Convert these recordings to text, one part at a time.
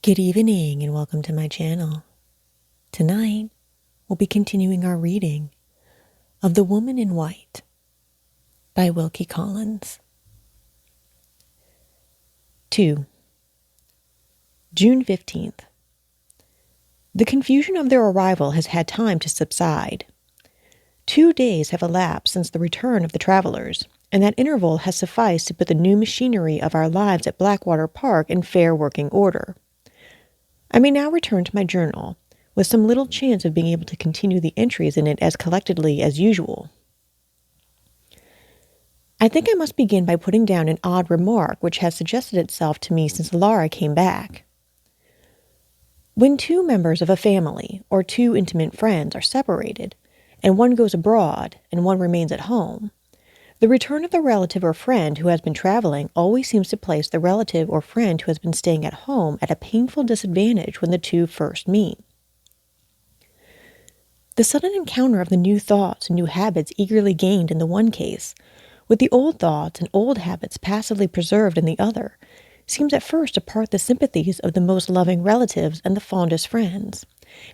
Good evening and welcome to my channel. Tonight, we'll be continuing our reading of The Woman in White by Wilkie Collins. 2. June 15th. The confusion of their arrival has had time to subside. 2 days have elapsed since the return of the travelers, and that interval has sufficed to put the new machinery of our lives at Blackwater Park in fair working order. I may now return to my journal, with some little chance of being able to continue the entries in it as collectedly as usual. I think I must begin by putting down an odd remark which has suggested itself to me since Laura came back. When two members of a family, or two intimate friends, are separated, and one goes abroad and one remains at home, the return of the relative or friend who has been traveling always seems to place the relative or friend who has been staying at home at a painful disadvantage when the two first meet. The sudden encounter of the new thoughts and new habits eagerly gained in the one case, with the old thoughts and old habits passively preserved in the other, seems at first to part the sympathies of the most loving relatives and the fondest friends,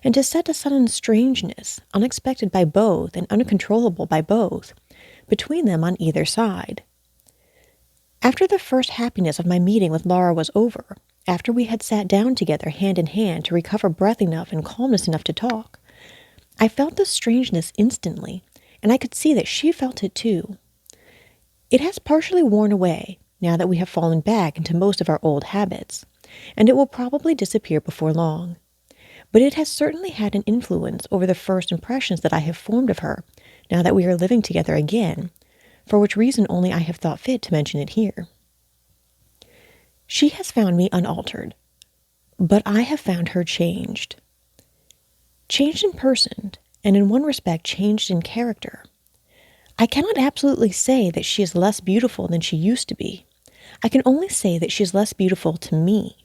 and to set a sudden strangeness, unexpected by both and uncontrollable by both, between them on either side. After the first happiness of my meeting with Laura was over, after we had sat down together hand in hand to recover breath enough and calmness enough to talk, I felt the strangeness instantly, and I could see that she felt it too. It has partially worn away, now that we have fallen back into most of our old habits, and it will probably disappear before long. But it has certainly had an influence over the first impressions that I have formed of her, now that we are living together again, for which reason only I have thought fit to mention it here. She has found me unaltered, but I have found her changed. Changed in person, and in one respect changed in character. I cannot absolutely say that she is less beautiful than she used to be. I can only say that she is less beautiful to me.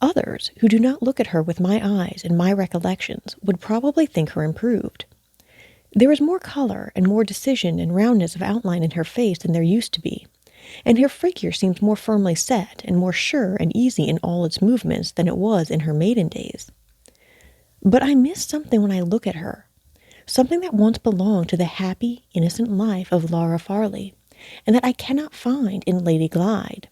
Others, who do not look at her with my eyes and my recollections, would probably think her improved. There is more color and more decision and roundness of outline in her face than there used to be, and her figure seems more firmly set and more sure and easy in all its movements than it was in her maiden days. But I miss something when I look at her, something that once belonged to the happy, innocent life of Laura Farley, and that I cannot find in Lady Glyde.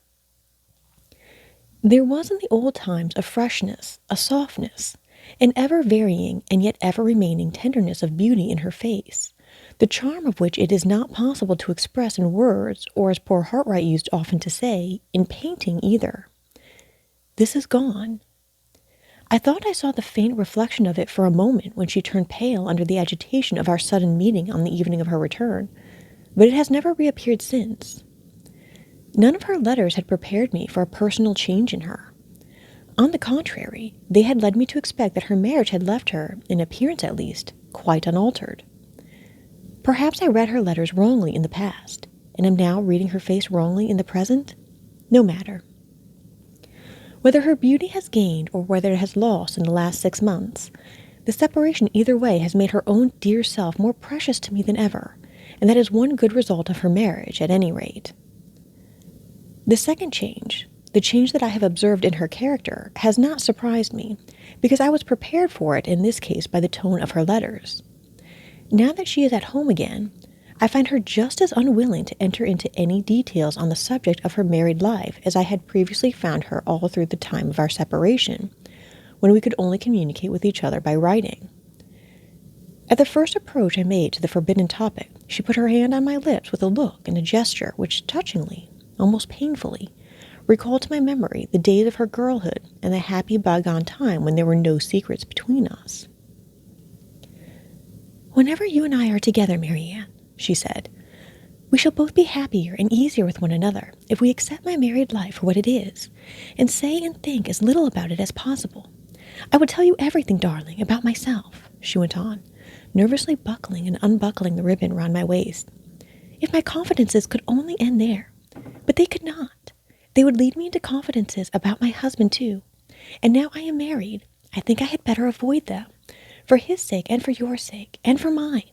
There was in the old times a freshness, a softness, an ever-varying and yet ever-remaining tenderness of beauty in her face, the charm of which it is not possible to express in words, or, as poor Hartright used often to say, in painting either. This is gone. I thought I saw the faint reflection of it for a moment when she turned pale under the agitation of our sudden meeting on the evening of her return, but it has never reappeared since. None of her letters had prepared me for a personal change in her. On the contrary, they had led me to expect that her marriage had left her, in appearance at least, quite unaltered. Perhaps I read her letters wrongly in the past, and am now reading her face wrongly in the present? No matter. Whether her beauty has gained or whether it has lost in the last 6 months, the separation either way has made her own dear self more precious to me than ever, and that is one good result of her marriage, at any rate. The second change, the change that I have observed in her character, has not surprised me, because I was prepared for it in this case by the tone of her letters. Now that she is at home again, I find her just as unwilling to enter into any details on the subject of her married life as I had previously found her all through the time of our separation, when we could only communicate with each other by writing. At the first approach I made to the forbidden topic, she put her hand on my lips with a look and a gesture which touchingly, almost painfully, recalled to my memory the days of her girlhood and the happy bygone time when there were no secrets between us. "Whenever you and I are together, Marian," she said, "we shall both be happier and easier with one another if we accept my married life for what it is, and say and think as little about it as possible. I would tell you everything, darling, about myself," she went on, nervously buckling and unbuckling the ribbon round my waist. "If my confidences could only end there. But they could not. They would lead me into confidences about my husband, too. And now I am married, I think I had better avoid them, for his sake and for your sake, and for mine.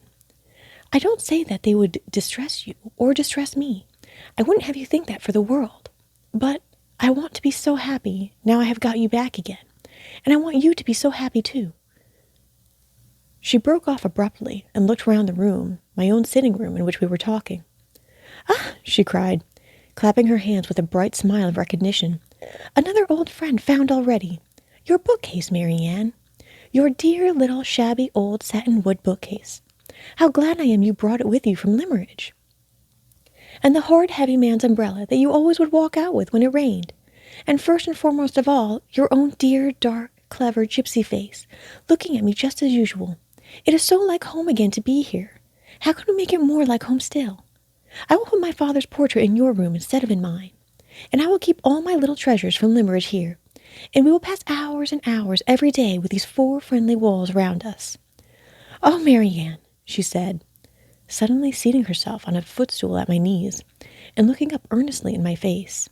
I don't say that they would distress you or distress me. I wouldn't have you think that for the world. But I want to be so happy now I have got you back again, and I want you to be so happy too." She broke off abruptly and looked round the room, my own sitting room in which we were talking. "Ah!" she cried, clapping her hands with a bright smile of recognition. "Another old friend found already. Your bookcase, Marian. Your dear little shabby old satin wood bookcase. How glad I am you brought it with you from Limmeridge. And the horrid heavy man's umbrella that you always would walk out with when it rained. And first and foremost of all, your own dear, dark, clever gypsy face, looking at me just as usual. It is so like home again to be here. How can we make it more like home still? I will put my father's portrait in your room instead of in mine, and I will keep all my little treasures from Limmeridge here, and we will pass hours and hours every day with these 4 friendly walls round us. Oh, Marian," she said, suddenly seating herself on a footstool at my knees, and looking up earnestly in my face,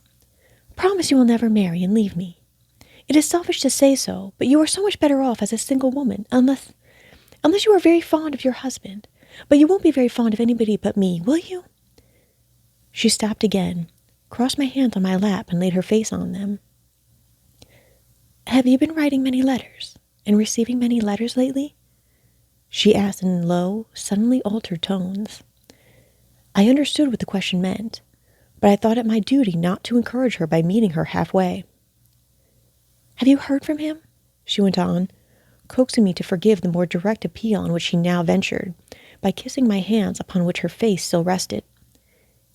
"promise you will never marry and leave me. It is selfish to say so, but you are so much better off as a single woman, unless you are very fond of your husband. But you won't be very fond of anybody but me, will you?" She stopped again, crossed my hands on my lap, and laid her face on them. "Have you been writing many letters, and receiving many letters lately?" she asked in low, suddenly altered tones. I understood what the question meant, but I thought it my duty not to encourage her by meeting her halfway. "Have you heard from him?" she went on, coaxing me to forgive the more direct appeal on which she now ventured, by kissing my hands upon which her face still rested.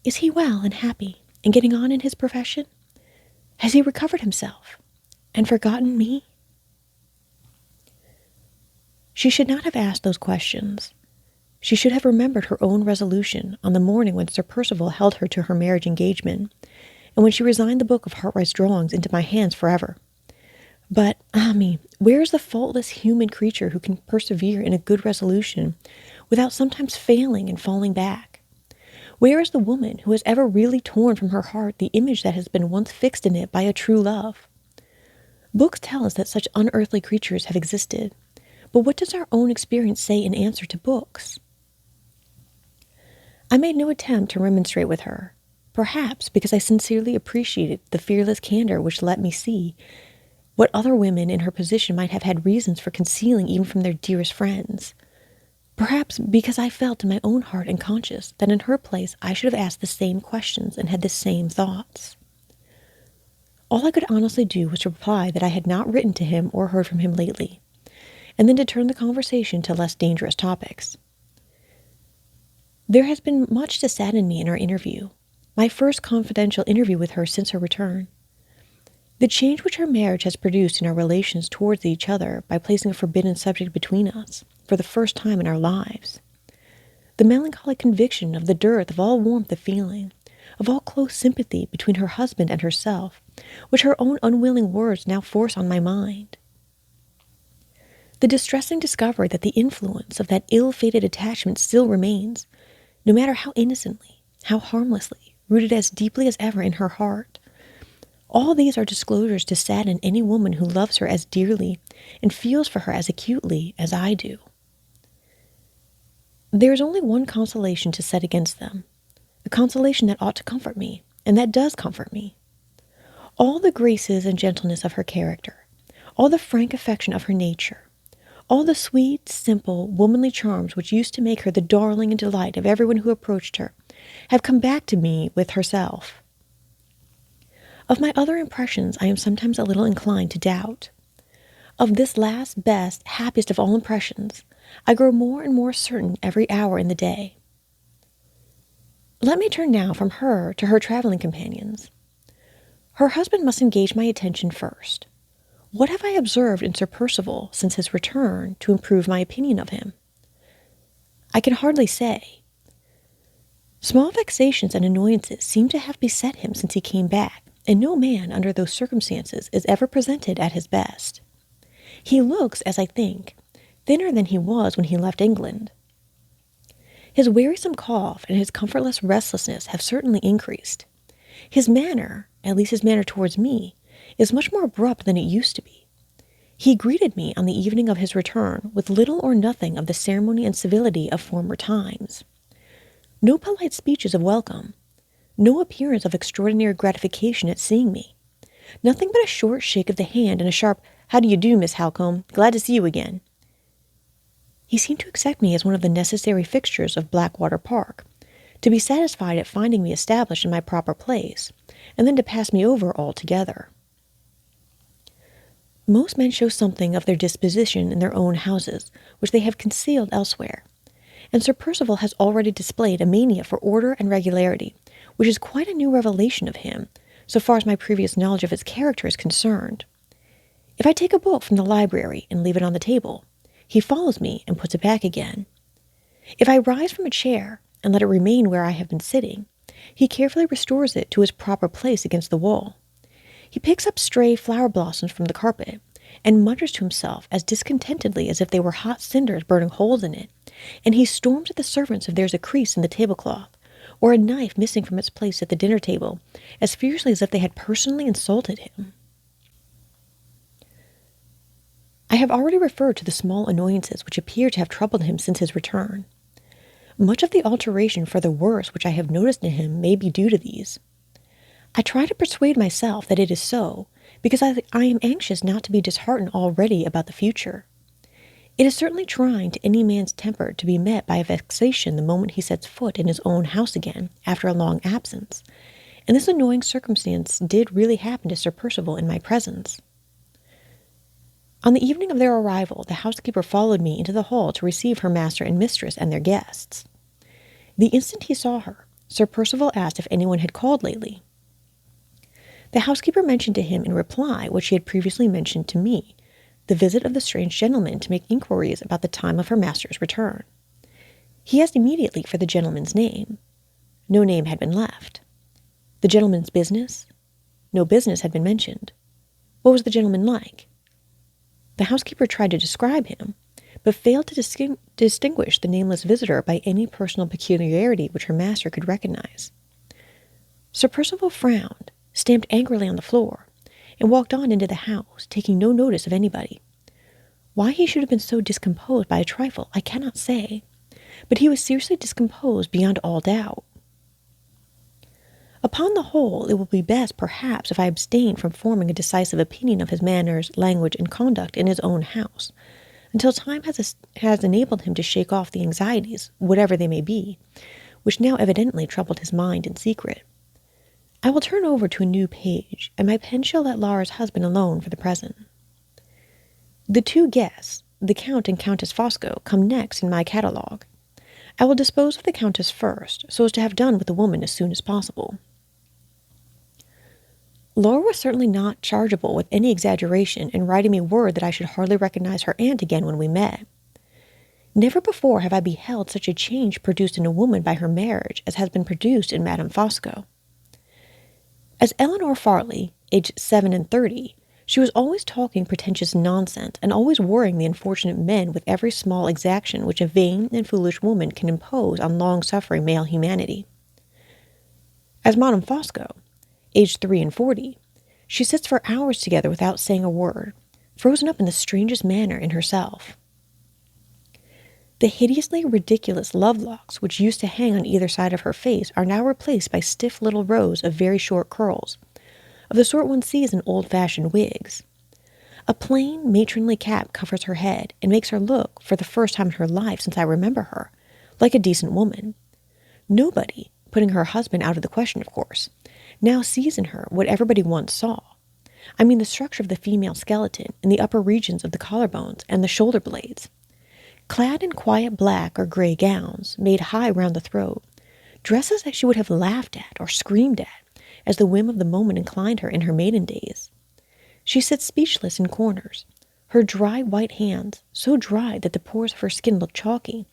"Is he well and happy, and getting on in his profession? Has he recovered himself, and forgotten me?" She should not have asked those questions. She should have remembered her own resolution on the morning when Sir Percival held her to her marriage engagement, and when she resigned the book of Hartwright's drawings into my hands forever. But, ah me, where is the faultless human creature who can persevere in a good resolution without sometimes failing and falling back? Where is the woman who has ever really torn from her heart the image that has been once fixed in it by a true love? Books tell us that such unearthly creatures have existed, but what does our own experience say in answer to books? I made no attempt to remonstrate with her, perhaps because I sincerely appreciated the fearless candor which let me see what other women in her position might have had reasons for concealing even from their dearest friends. Perhaps because I felt in my own heart and conscience that in her place I should have asked the same questions and had the same thoughts. All I could honestly do was to reply that I had not written to him or heard from him lately, and then to turn the conversation to less dangerous topics. There has been much to sadden me in our interview, my first confidential interview with her since her return. The change which her marriage has produced in our relations towards each other by placing a forbidden subject between us, for the first time in our lives. The melancholy conviction of the dearth of all warmth of feeling, of all close sympathy between her husband and herself, which her own unwilling words now force on my mind. The distressing discovery that the influence of that ill-fated attachment still remains, no matter how innocently, how harmlessly, rooted as deeply as ever in her heart. All these are disclosures to sadden any woman who loves her as dearly and feels for her as acutely as I do. There is only one consolation to set against them, a consolation that ought to comfort me, and that does comfort me. All the graces and gentleness of her character, all the frank affection of her nature, all the sweet, simple, womanly charms which used to make her the darling and delight of everyone who approached her, have come back to me with herself. Of my other impressions I am sometimes a little inclined to doubt. Of this last, best, happiest of all impressions, I grow more and more certain every hour in the day. Let me turn now from her to her traveling companions. Her husband must engage my attention first. What have I observed in Sir Percival since his return to improve my opinion of him? I can hardly say. Small vexations and annoyances seem to have beset him since he came back, and no man under those circumstances is ever presented at his best. He looks, as I think, thinner than he was when he left England. His wearisome cough and his comfortless restlessness have certainly increased. His manner, at least his manner towards me, is much more abrupt than it used to be. He greeted me on the evening of his return with little or nothing of the ceremony and civility of former times. No polite speeches of welcome, no appearance of extraordinary gratification at seeing me, Nothing but a short shake of the hand and a sharp, "How do you do, Miss Halcombe? Glad to see you again." He seemed to accept me as one of the necessary fixtures of Blackwater Park, to be satisfied at finding me established in my proper place, and then to pass me over altogether. Most men show something of their disposition in their own houses, which they have concealed elsewhere, and Sir Percival has already displayed a mania for order and regularity, which is quite a new revelation of him, so far as my previous knowledge of his character is concerned. If I take a book from the library and leave it on the table, he follows me and puts it back again. If I rise from a chair and let it remain where I have been sitting, he carefully restores it to its proper place against the wall. He picks up stray flower blossoms from the carpet and mutters to himself as discontentedly as if they were hot cinders burning holes in it, and he storms at the servants if there's a crease in the tablecloth, or a knife missing from its place at the dinner table, as fiercely as if they had personally insulted him. I have already referred to the small annoyances which appear to have troubled him since his return. Much of the alteration for the worse which I have noticed in him may be due to these. I try to persuade myself that it is so, because I am anxious not to be disheartened already about the future. It is certainly trying to any man's temper to be met by a vexation the moment he sets foot in his own house again after a long absence, and this annoying circumstance did really happen to Sir Percival in my presence. On the evening of their arrival, the housekeeper followed me into the hall to receive her master and mistress and their guests. The instant he saw her, Sir Percival asked if anyone had called lately. The housekeeper mentioned to him in reply what she had previously mentioned to me, the visit of the strange gentleman to make inquiries about the time of her master's return. He asked immediately for the gentleman's name. No name had been left. The gentleman's business? No business had been mentioned. What was the gentleman like? The housekeeper tried to describe him, but failed to distinguish the nameless visitor by any personal peculiarity which her master could recognize. Sir Percival frowned, stamped angrily on the floor, and walked on into the house, taking no notice of anybody. Why he should have been so discomposed by a trifle, I cannot say, but he was seriously discomposed beyond all doubt. Upon the whole, it will be best, perhaps, if I abstain from forming a decisive opinion of his manners, language, and conduct in his own house, until time has enabled him to shake off the anxieties, whatever they may be, which now evidently troubled his mind in secret. I will turn over to a new page, and my pen shall let Laura's husband alone for the present. The two guests, the Count and Countess Fosco, come next in my catalogue. I will dispose of the Countess first, so as to have done with the woman as soon as possible. Laura was certainly not chargeable with any exaggeration in writing me word that I should hardly recognize her aunt again when we met. Never before have I beheld such a change produced in a woman by her marriage as has been produced in Madame Fosco. As Eleanor Farley, aged 37, she was always talking pretentious nonsense and always worrying the unfortunate men with every small exaction which a vain and foolish woman can impose on long-suffering male humanity. As Madame Fosco, aged 43, she sits for hours together without saying a word, frozen up in the strangest manner in herself. The hideously ridiculous love-locks which used to hang on either side of her face are now replaced by stiff little rows of very short curls, of the sort one sees in old-fashioned wigs. A plain, matronly cap covers her head and makes her look, for the first time in her life since I remember her, like a decent woman. Nobody, putting her husband out of the question, of course, now sees in her what everybody once saw. I mean the structure of the female skeleton in the upper regions of the collarbones and the shoulder blades. Clad in quiet black or gray gowns, made high round the throat, dresses that she would have laughed at or screamed at, as the whim of the moment inclined her in her maiden days. She sits speechless in corners, her dry white hands, so dry that the pores of her skin look chalky,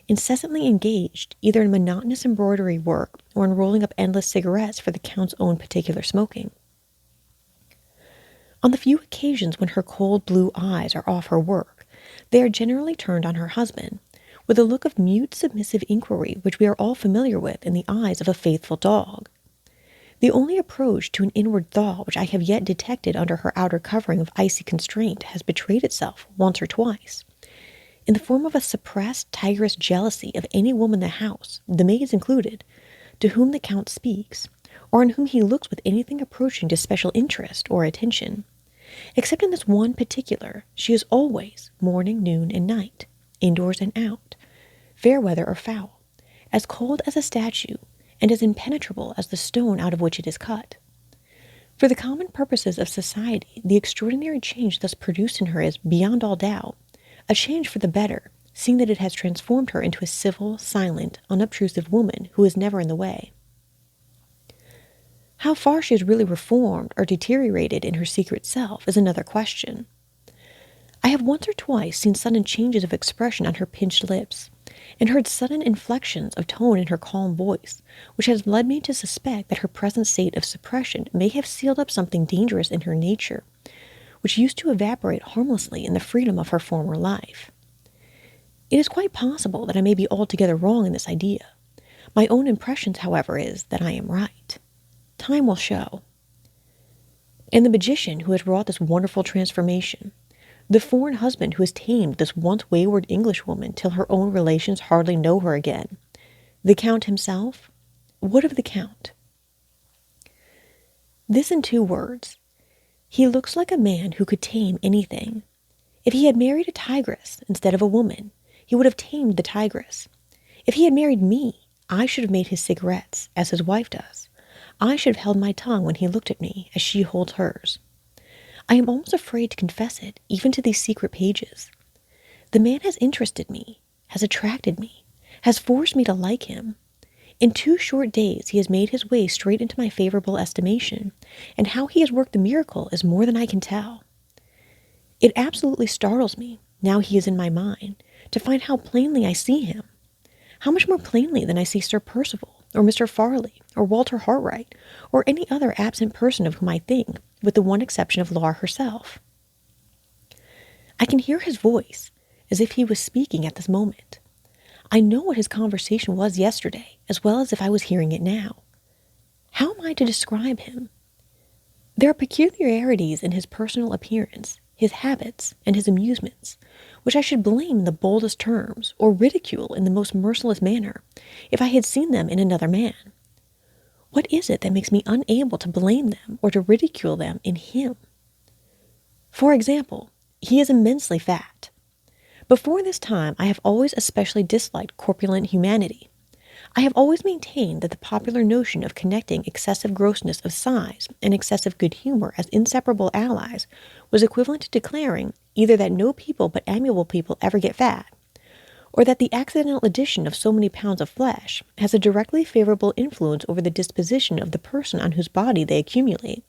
incessantly engaged either in monotonous embroidery work or in rolling up endless cigarettes for the Count's own particular smoking. On the few occasions when her cold blue eyes are off her work, they are generally turned on her husband, with a look of mute submissive inquiry which we are all familiar with in the eyes of a faithful dog. The only approach to an inward thaw which I have yet detected under her outer covering of icy constraint has betrayed itself once or twice, in the form of a suppressed tigerish jealousy of any woman in the house, the maids included, to whom the Count speaks, or on whom he looks with anything approaching to special interest or attention. Except in this one particular, she is always morning, noon, and night, indoors and out, fair weather or foul, as cold as a statue, and as impenetrable as the stone out of which it is cut. For the common purposes of society, the extraordinary change thus produced in her is, beyond all doubt, a change for the better, seeing that it has transformed her into a civil, silent, unobtrusive woman who is never in the way. How far she has really reformed or deteriorated in her secret self is another question. I have once or twice seen sudden changes of expression on her pinched lips, and heard sudden inflections of tone in her calm voice, which has led me to suspect that her present state of suppression may have sealed up something dangerous in her nature, which used to evaporate harmlessly in the freedom of her former life. It is quite possible that I may be altogether wrong in this idea. My own impression, however, is that I am right. Time will show. And the magician who has wrought this wonderful transformation, the foreign husband who has tamed this once wayward Englishwoman till her own relations hardly know her again, the Count himself? What of the Count? This in 2 words. He looks like a man who could tame anything. If he had married a tigress instead of a woman, he would have tamed the tigress. If he had married me, I should have made his cigarettes, as his wife does. I should have held my tongue when he looked at me, as she holds hers. I am almost afraid to confess it, even to these secret pages. The man has interested me, has attracted me, has forced me to like him. In 2 short days he has made his way straight into my favorable estimation, and how he has worked the miracle is more than I can tell. It absolutely startles me, now he is in my mind, to find how plainly I see him. How much more plainly than I see Sir Percival, or Mr. Farley, or Walter Hartright, or any other absent person of whom I think, with the one exception of Laura herself. I can hear his voice, as if he was speaking at this moment. I know what his conversation was yesterday, as well as if I was hearing it now. How am I to describe him? There are peculiarities in his personal appearance, his habits, and his amusements, which I should blame in the boldest terms, or ridicule in the most merciless manner, if I had seen them in another man. What is it that makes me unable to blame them or to ridicule them in him? For example, he is immensely fat. Before this time, I have always especially disliked corpulent humanity. I have always maintained that the popular notion of connecting excessive grossness of size and excessive good humor as inseparable allies was equivalent to declaring either that no people but amiable people ever get fat, or that the accidental addition of so many pounds of flesh has a directly favorable influence over the disposition of the person on whose body they accumulate.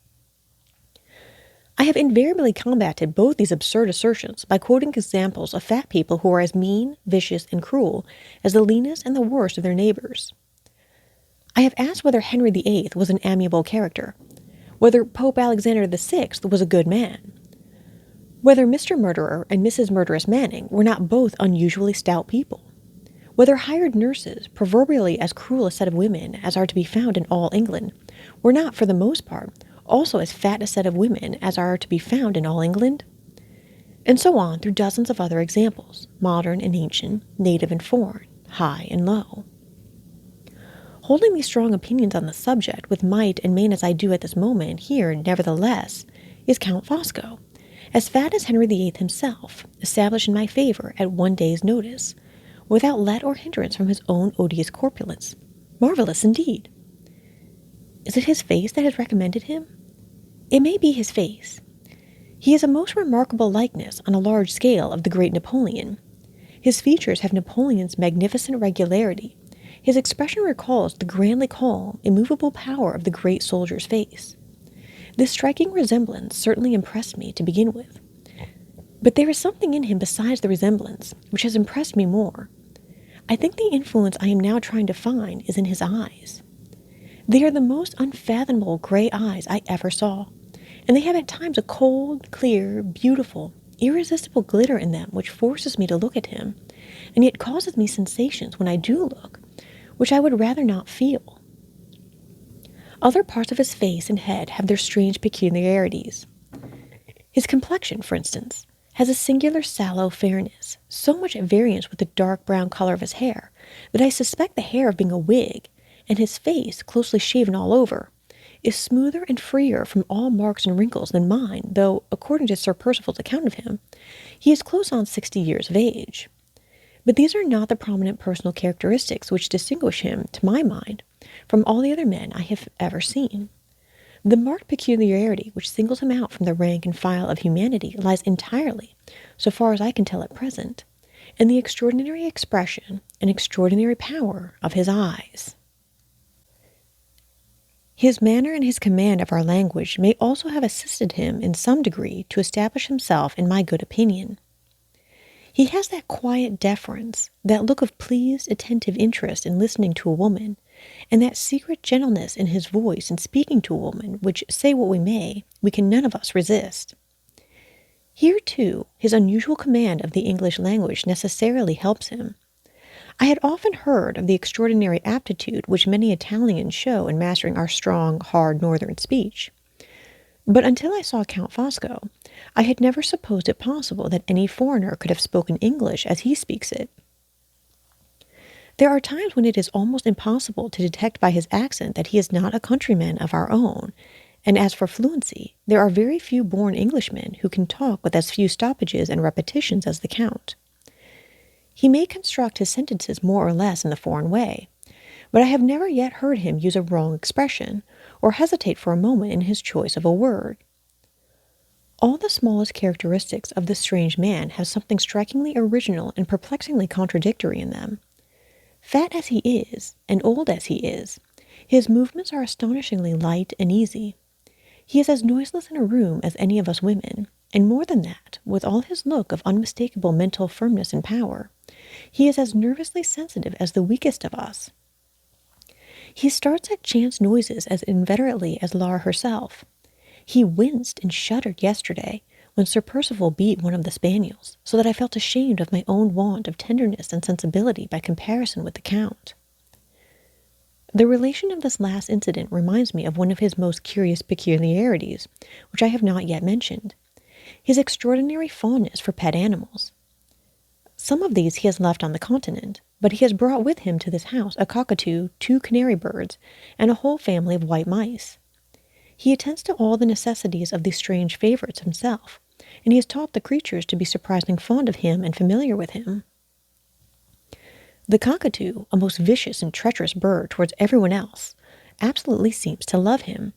I have invariably combated both these absurd assertions by quoting examples of fat people who are as mean, vicious, and cruel as the leanest and the worst of their neighbors. I have asked whether Henry VIII was an amiable character, whether Pope Alexander VI was a good man, whether Mr. Murderer and Mrs. Murderess Manning were not both unusually stout people, whether hired nurses, proverbially as cruel a set of women as are to be found in all England, were not, for the most part, also as fat a set of women as are to be found in all England, and so on through dozens of other examples, modern and ancient, native and foreign, high and low. Holding these strong opinions on the subject with might and main as I do at this moment, here, nevertheless, is Count Fosco, as fat as Henry VIII himself, established in my favor at 1 day's notice, without let or hindrance from his own odious corpulence. Marvelous indeed! Is it his face that has recommended him? It may be his face. He is a most remarkable likeness on a large scale of the great Napoleon. His features have Napoleon's magnificent regularity. His expression recalls the grandly calm, immovable power of the great soldier's face. This striking resemblance certainly impressed me to begin with. But there is something in him besides the resemblance, which has impressed me more. I think the influence I am now trying to find is in his eyes. They are the most unfathomable gray eyes I ever saw, and they have at times a cold, clear, beautiful, irresistible glitter in them which forces me to look at him, and yet causes me sensations when I do look, which I would rather not feel. Other parts of his face and head have their strange peculiarities. His complexion, for instance, has a singular sallow fairness, so much at variance with the dark brown color of his hair, that I suspect the hair of being a wig, and his face, closely shaven all over, is smoother and freer from all marks and wrinkles than mine, though, according to Sir Percival's account of him, he is close on 60 years of age. But these are not the prominent personal characteristics which distinguish him, to my mind, from all the other men I have ever seen. The marked peculiarity which singles him out from the rank and file of humanity lies entirely, so far as I can tell at present, in the extraordinary expression and extraordinary power of his eyes. His manner and his command of our language may also have assisted him in some degree to establish himself in my good opinion. He has that quiet deference, that look of pleased, attentive interest in listening to a woman, and that secret gentleness in his voice in speaking to a woman, which, say what we may, we can none of us resist. Here, too, his unusual command of the English language necessarily helps him. I had often heard of the extraordinary aptitude which many Italians show in mastering our strong, hard northern speech. But until I saw Count Fosco, I had never supposed it possible that any foreigner could have spoken English as he speaks it. There are times when it is almost impossible to detect by his accent that he is not a countryman of our own, and as for fluency, there are very few born Englishmen who can talk with as few stoppages and repetitions as the Count. He may construct his sentences more or less in the foreign way, but I have never yet heard him use a wrong expression, or hesitate for a moment in his choice of a word. All the smallest characteristics of this strange man have something strikingly original and perplexingly contradictory in them. Fat as he is, and old as he is, his movements are astonishingly light and easy. He is as noiseless in a room as any of us women, and more than that, with all his look of unmistakable mental firmness and power, he is as nervously sensitive as the weakest of us. He starts at chance noises as inveterately as Lara herself. He winced and shuddered yesterday when Sir Percival beat one of the spaniels, so that I felt ashamed of my own want of tenderness and sensibility by comparison with the Count. The relation of this last incident reminds me of one of his most curious peculiarities, which I have not yet mentioned, his extraordinary fondness for pet animals. Some of these he has left on the continent, but he has brought with him to this house a cockatoo, 2 canary birds, and a whole family of white mice. He attends to all the necessities of these strange favorites himself, and he has taught the creatures to be surprisingly fond of him and familiar with him. The cockatoo, a most vicious and treacherous bird towards everyone else, absolutely seems to love him.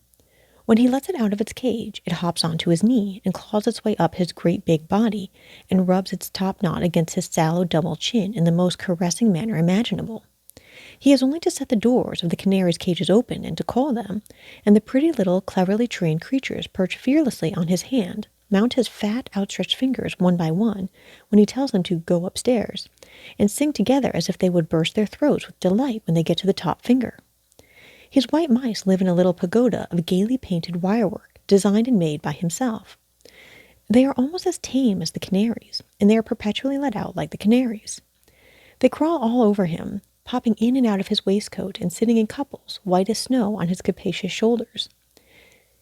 When he lets it out of its cage, it hops onto his knee and claws its way up his great big body and rubs its top knot against his sallow double chin in the most caressing manner imaginable. He has only to set the doors of the canaries' cages open and to call them, and the pretty little cleverly trained creatures perch fearlessly on his hand, mount his fat outstretched fingers one by one when he tells them to go upstairs, and sing together as if they would burst their throats with delight when they get to the top finger. His white mice live in a little pagoda of gaily painted wirework, designed and made by himself. They are almost as tame as the canaries, and they are perpetually let out like the canaries. They crawl all over him, popping in and out of his waistcoat and sitting in couples, white as snow, on his capacious shoulders.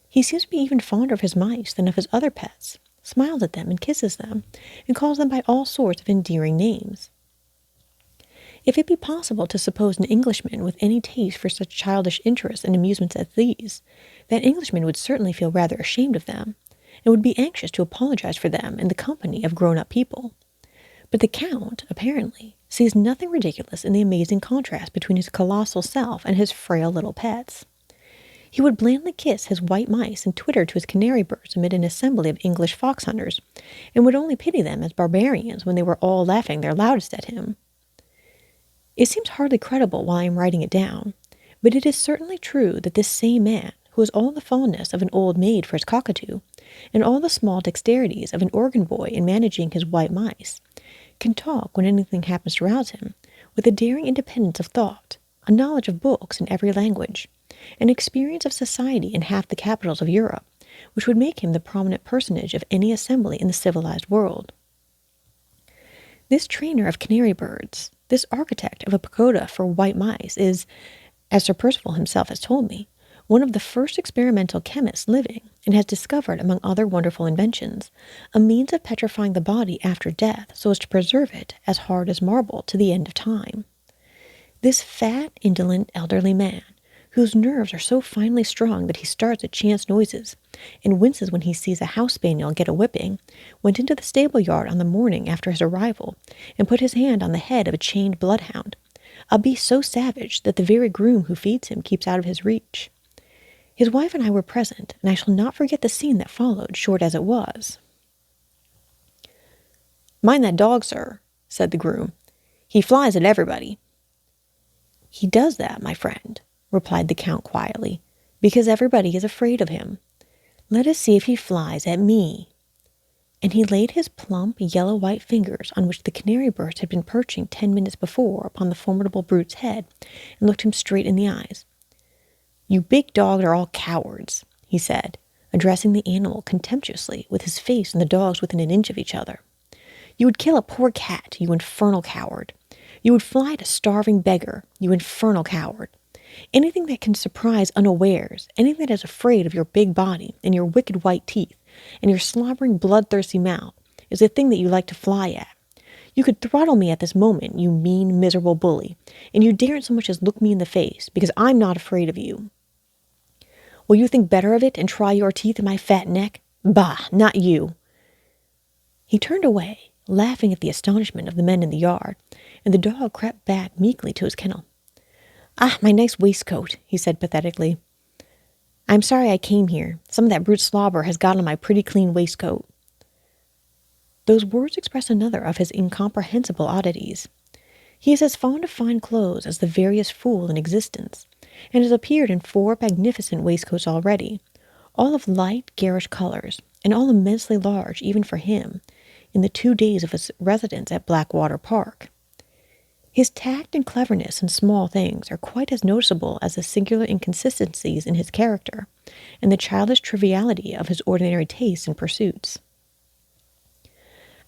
He seems to be even fonder of his mice than of his other pets, smiles at them and kisses them, and calls them by all sorts of endearing names. If it be possible to suppose an Englishman with any taste for such childish interests and amusements as these, that Englishman would certainly feel rather ashamed of them, and would be anxious to apologize for them in the company of grown-up people. But the Count, apparently, sees nothing ridiculous in the amazing contrast between his colossal self and his frail little pets. He would blandly kiss his white mice and twitter to his canary birds amid an assembly of English fox hunters, and would only pity them as barbarians when they were all laughing their loudest at him. It seems hardly credible while I am writing it down, but it is certainly true that this same man, who has all the fondness of an old maid for his cockatoo, and all the small dexterities of an organ boy in managing his white mice, can talk when anything happens to rouse him, with a daring independence of thought, a knowledge of books in every language, an experience of society in half the capitals of Europe, which would make him the prominent personage of any assembly in the civilized world. This trainer of canary birds, this architect of a pagoda for white mice, is, as Sir Percival himself has told me, one of the first experimental chemists living, and has discovered, among other wonderful inventions, a means of petrifying the body after death so as to preserve it as hard as marble to the end of time. This fat, indolent, elderly man, whose nerves are so finely strung that he starts at chance noises and winces when he sees a house spaniel get a whipping, went into the stable yard on the morning after his arrival and put his hand on the head of a chained bloodhound, a beast so savage that the very groom who feeds him keeps out of his reach. His wife and I were present, and I shall not forget the scene that followed, short as it was. "Mind that dog, sir," said the groom. "He flies at everybody." "He does that, my friend," replied the Count quietly, "because everybody is afraid of him. Let us see if he flies at me." And he laid his plump, yellow-white fingers, on which the canary birds had been perching 10 minutes before, upon the formidable brute's head, and looked him straight in the eyes. "You big dogs are all cowards," he said, addressing the animal contemptuously, with his face and the dog's within an inch of each other. "You would kill a poor cat, you infernal coward. You would fly at a starving beggar, you infernal coward. Anything that can surprise unawares, anything that is afraid of your big body and your wicked white teeth and your slobbering, bloodthirsty mouth is the thing that you like to fly at. You could throttle me at this moment, you mean, miserable bully, and you daren't so much as look me in the face, because I'm not afraid of you. Will you think better of it and try your teeth in my fat neck? Bah, not you." He turned away, laughing at the astonishment of the men in the yard, and the dog crept back meekly to his kennel. "Ah, my nice waistcoat," he said pathetically. "I'm sorry I came here. Some of that brute slobber has got on my pretty clean waistcoat." Those words express another of his incomprehensible oddities. He is as fond of fine clothes as the veriest fool in existence, and has appeared in 4 magnificent waistcoats already, all of light, garish colors, and all immensely large even for him, in the 2 days of his residence at Blackwater Park. His tact and cleverness in small things are quite as noticeable as the singular inconsistencies in his character, and the childish triviality of his ordinary tastes and pursuits.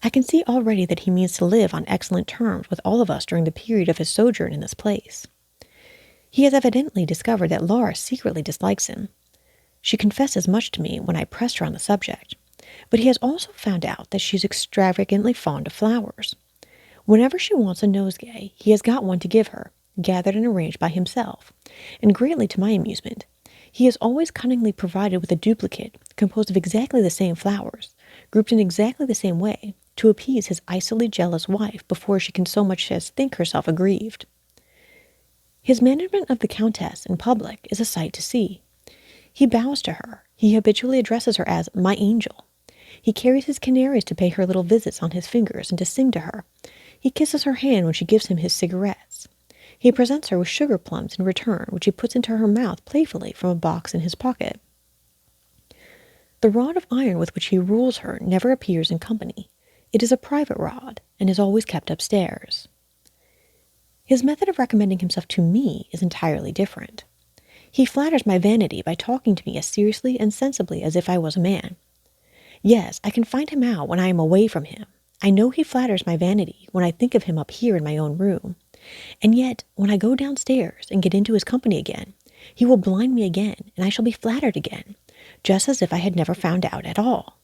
I can see already that he means to live on excellent terms with all of us during the period of his sojourn in this place. He has evidently discovered that Laura secretly dislikes him. She confessed as much to me when I pressed her on the subject, but he has also found out that she is extravagantly fond of flowers. Whenever she wants a nosegay, he has got one to give her, gathered and arranged by himself, and greatly to my amusement, he is always cunningly provided with a duplicate composed of exactly the same flowers, grouped in exactly the same way, to appease his icily jealous wife before she can so much as think herself aggrieved. His management of the Countess in public is a sight to see. He bows to her. He habitually addresses her as "my angel." He carries his canaries to pay her little visits on his fingers and to sing to her. He kisses her hand when she gives him his cigarettes. He presents her with sugar plums in return, which he puts into her mouth playfully from a box in his pocket. The rod of iron with which he rules her never appears in company. It is a private rod, and is always kept upstairs. His method of recommending himself to me is entirely different. He flatters my vanity by talking to me as seriously and sensibly as if I was a man. Yes, I can find him out when I am away from him. I know he flatters my vanity when I think of him up here in my own room. And yet, when I go downstairs and get into his company again, he will blind me again, and I shall be flattered again, just as if I had never found out at all.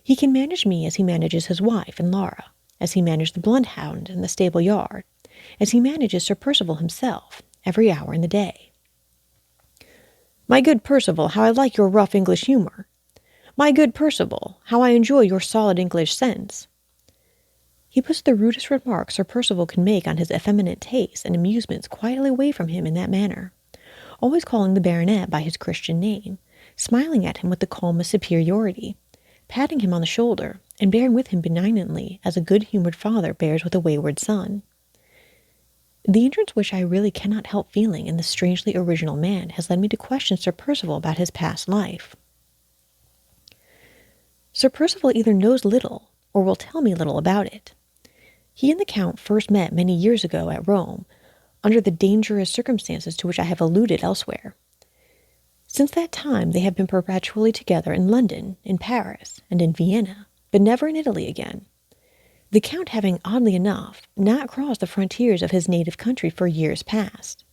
He can manage me as he manages his wife and Laura, as he managed the bloodhound in the stable yard, as he manages Sir Percival himself, every hour in the day. "My good Percival, how I like your rough English humour! My good Percival, how I enjoy your solid English sense!" He puts the rudest remarks Sir Percival can make on his effeminate tastes and amusements quietly away from him in that manner, always calling the baronet by his Christian name, smiling at him with the calmest superiority, patting him on the shoulder, and bearing with him benignantly as a good-humoured father bears with a wayward son. The interest which I really cannot help feeling in this strangely original man has led me to question Sir Percival about his past life. Sir Percival either knows little, or will tell me little about it. He and the Count first met many years ago at Rome, under the dangerous circumstances to which I have alluded elsewhere. Since that time they have been perpetually together in London, in Paris, and in Vienna, but never in Italy again. The Count having, oddly enough, not crossed the frontiers of his native country for years past.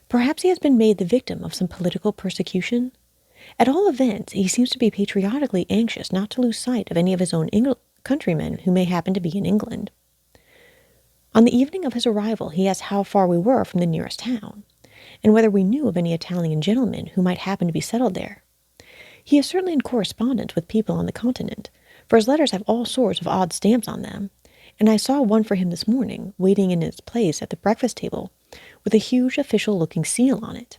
Perhaps he has been made the victim of some political persecution. At all events, he seems to be patriotically anxious not to lose sight of any of his own countrymen who may happen to be in England. On the evening of his arrival he asked how far we were from the nearest town, and whether we knew of any Italian gentlemen who might happen to be settled there. He is certainly in correspondence with people on the continent, for his letters have all sorts of odd stamps on them, and I saw one for him this morning, waiting in its place at the breakfast table, with a huge official-looking seal on it.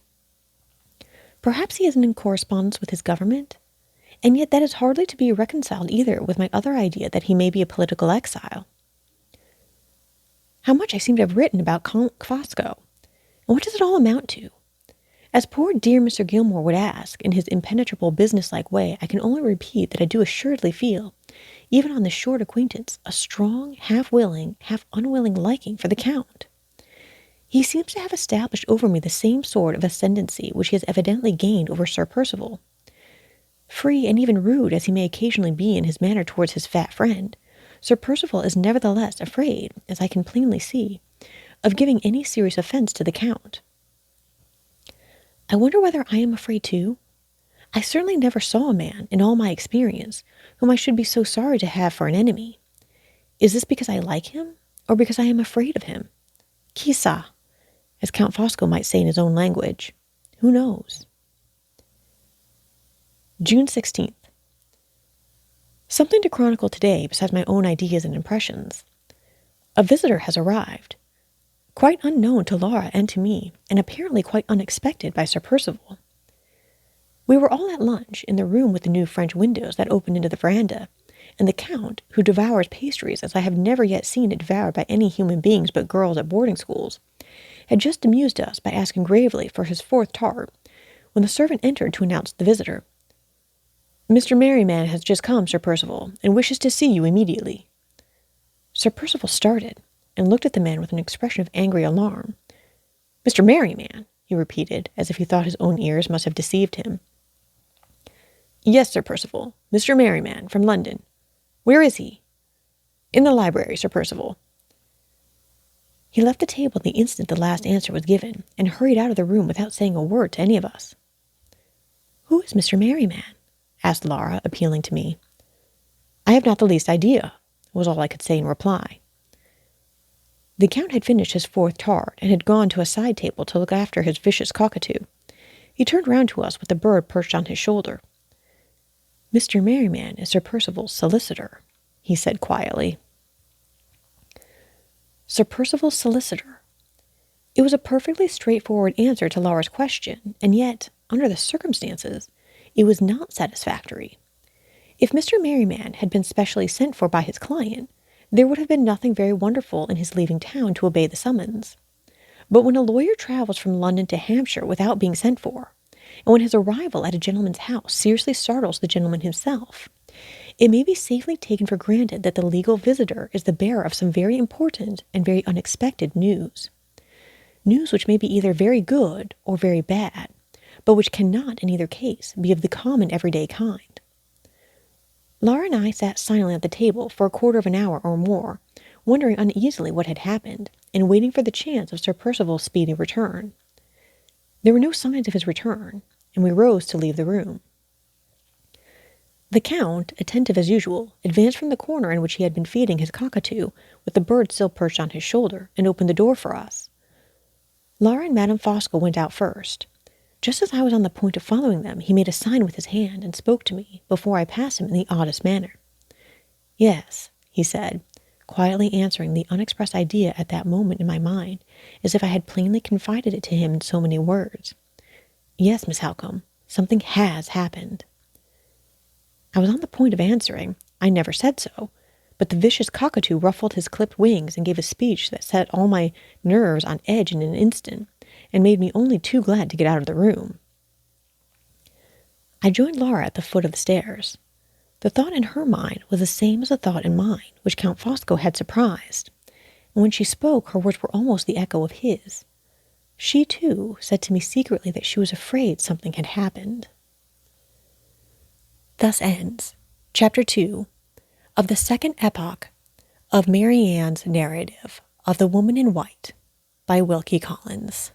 Perhaps he isn't in correspondence with his government, and yet that is hardly to be reconciled either with my other idea that he may be a political exile. How much I seem to have written about Count Fosco, and what does it all amount to? As poor dear Mr. Gilmore would ask, in his impenetrable business-like way, I can only repeat that I do assuredly feel, even on this short acquaintance, a strong, half-willing, half-unwilling liking for the Count. He seems to have established over me the same sort of ascendancy which he has evidently gained over Sir Percival. Free and even rude as he may occasionally be in his manner towards his fat friend, Sir Percival is nevertheless afraid, as I can plainly see, of giving any serious offence to the Count. I wonder whether I am afraid too? I certainly never saw a man, in all my experience, whom I should be so sorry to have for an enemy. Is this because I like him, or because I am afraid of him? Qui sait, as Count Fosco might say in his own language. Who knows? June 16th. Something to chronicle today besides my own ideas and impressions. A visitor has arrived, quite unknown to Laura and to me, and apparently quite unexpected by Sir Percival. We were all at lunch in the room with the new French windows that opened into the veranda, and the Count, who devours pastries as I have never yet seen it devoured by any human beings but girls at boarding schools, had just amused us by asking gravely for his fourth tart, when the servant entered to announce the visitor. "Mr. Marian has just come, Sir Percival, and wishes to see you immediately." Sir Percival started, and looked at the man with an expression of angry alarm. "Mr. Marian," he repeated, as if he thought his own ears must have deceived him. "Yes, Sir Percival, Mr. Marian, from London. Where is he?" "In the library, Sir Percival." He left the table the instant the last answer was given, and hurried out of the room without saying a word to any of us. "Who is Mr. Marian?" asked Laura, appealing to me. "I have not the least idea," was all I could say in reply. The Count had finished his fourth tart, and had gone to a side table to look after his vicious cockatoo. He turned round to us with the bird perched on his shoulder. "Mr. Marian is Sir Percival's solicitor," he said quietly. Sir Percival's solicitor. It was a perfectly straightforward answer to Laura's question, and yet, under the circumstances, it was not satisfactory. If Mr. Marian had been specially sent for by his client, there would have been nothing very wonderful in his leaving town to obey the summons. But when a lawyer travels from London to Hampshire without being sent for, and when his arrival at a gentleman's house seriously startles the gentleman himself, it may be safely taken for granted that the legal visitor is the bearer of some very important and very unexpected news. News which may be either very good or very bad, but which cannot, in either case, be of the common everyday kind. Laura and I sat silently at the table for a quarter of an hour or more, wondering uneasily what had happened, and waiting for the chance of Sir Percival's speedy return. There were no signs of his return, and we rose to leave the room. The Count, attentive as usual, advanced from the corner in which he had been feeding his cockatoo, with the bird still perched on his shoulder, and opened the door for us. Laura and Madame Fosco went out first. Just as I was on the point of following them, he made a sign with his hand and spoke to me, before I passed him in the oddest manner. "Yes," he said, quietly answering the unexpressed idea at that moment in my mind, as if I had plainly confided it to him in so many words. "Yes, Miss Halcombe, something has happened." I was on the point of answering, "I never said so," but the vicious cockatoo ruffled his clipped wings and gave a speech that set all my nerves on edge in an instant, and made me only too glad to get out of the room. I joined Laura at the foot of the stairs. The thought in her mind was the same as the thought in mine, which Count Fosco had surprised, and when she spoke, her words were almost the echo of his. She, too, said to me secretly that she was afraid something had happened. Thus ends Chapter 2 of the second epoch of Marian's narrative of The Woman in White by Wilkie Collins.